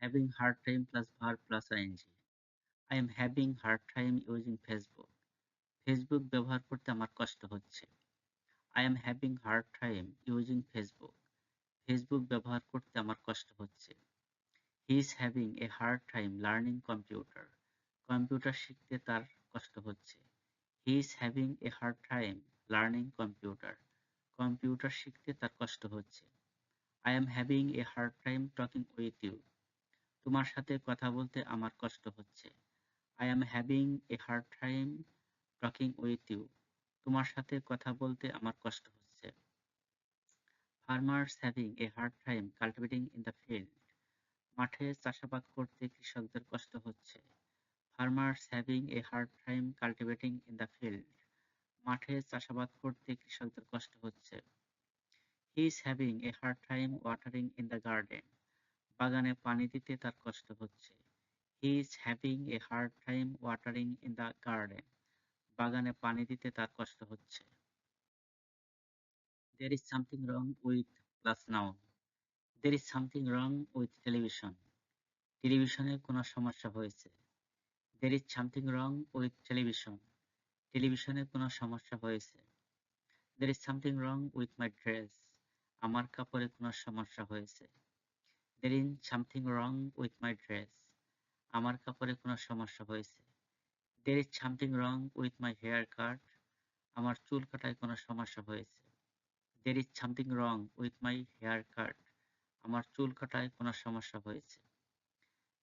Having hard time plus verb plus ing. I am having hard time using Facebook. Facebook ব্যবহার করতে আমার কষ্ট হচ্ছে। I am having hard time using Facebook. Facebook ব্যবহার করতে আমার কষ্ট হচ্ছে। He is having a hard time learning computer. Computer শিখতে তার কষ্ট হচ্ছে। He is having a hard time learning computer. Computer শিখতে তার কষ্ট হচ্ছে। I am having a hard time talking with you. তোমার সাথে কথা বলতে আমার কষ্ট হচ্ছে। I am having a hard time talking with you. তোমার সাথে কথা বলতে আমার কষ্ট হচ্ছে। Farmers having a hard time cultivating in the field. মাঠে চাষাবাদ করতে কৃষকদের কষ্ট হচ্ছে। Farmers having a hard time cultivating in the field. মাঠে চাষাবাদ করতে কৃষকদের কষ্ট হচ্ছে। He is having a hard time watering in the garden. বাগানে পানি দিতে তার কষ্ট হচ্ছে। He is having a hard time watering in the garden. বাগানে পানি দিতে তার কষ্ট হচ্ছে। There is something wrong with plus noun. There is something wrong with television. টেলিভিশনের কোনো সমস্যা হয়েছে। There is something wrong with television. টেলিভিশনের কোনো সমস্যা হয়েছে। There is something wrong with my dress. আমার কাপড়ে কোনো সমস্যা হয়েছে। There is something wrong with my dress. আমার কাপড়ে কোনো সমস্যা হয়েছে। There is something wrong with my haircut. আমার চুল কাটায় কোনো সমস্যা হয়েছে। There is something wrong with my haircut. আমার চুল কাটায় কোনো সমস্যা হয়েছে।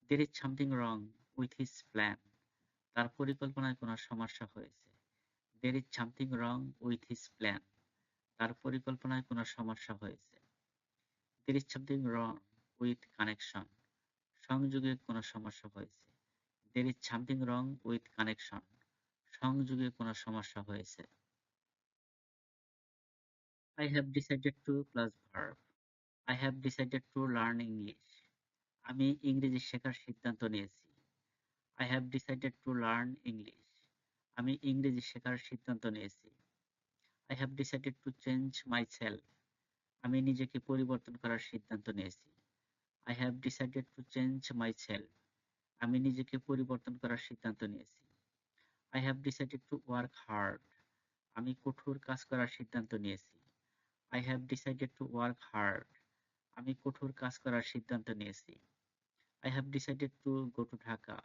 There is something wrong with his plan. তার পরিকল্পনায় কোনো সমস্যা হয়েছে। There is something wrong with his plan. তার পরিকল্পনায় কোনো সমস্যা হয়েছে। There is something wrong with connection. সংযোগে কোনো সমস্যা হয়েছে। There is something wrong with connection. সংযোগে কোনো সমস্যা হয়েছে। I have decided to plus verb. I have decided to learn English. আমি ইংরেজি শেখার সিদ্ধান্ত নিয়েছি। I have decided to learn English. আমি ইংরেজি শেখার সিদ্ধান্ত নিয়েছি। I have decided to change myself. আমি নিজেকে পরিবর্তন করার সিদ্ধান্ত নিয়েছি। I have decided to change myself. আমি নিজেকে পরিবর্তন করার সিদ্ধান্ত নিয়েছি। I have decided to work hard. আমি কঠোর কাজ করার সিদ্ধান্ত নিয়েছি। I have decided to work hard. আমি কঠোর কাজ করার সিদ্ধান্ত নিয়েছি। I have decided to go to Dhaka.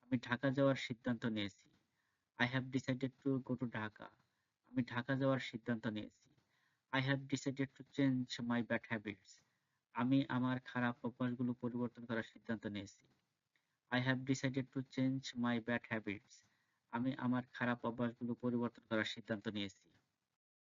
আমি ঢাকা যাওয়ার সিদ্ধান্ত নিয়েছি। I have decided to go to Dhaka. আমি ঢাকা যাওয়ার সিদ্ধান্ত নিয়েছি। I have decided to change my bad habits. আমি আমার খারাপ অভ্যাসগুলো পরিবর্তন করার সিদ্ধান্ত নিয়েছি। I have decided to change my bad habits. আমি আমার খারাপ অভ্যাসগুলো পরিবর্তন করার সিদ্ধান্ত নিয়েছি।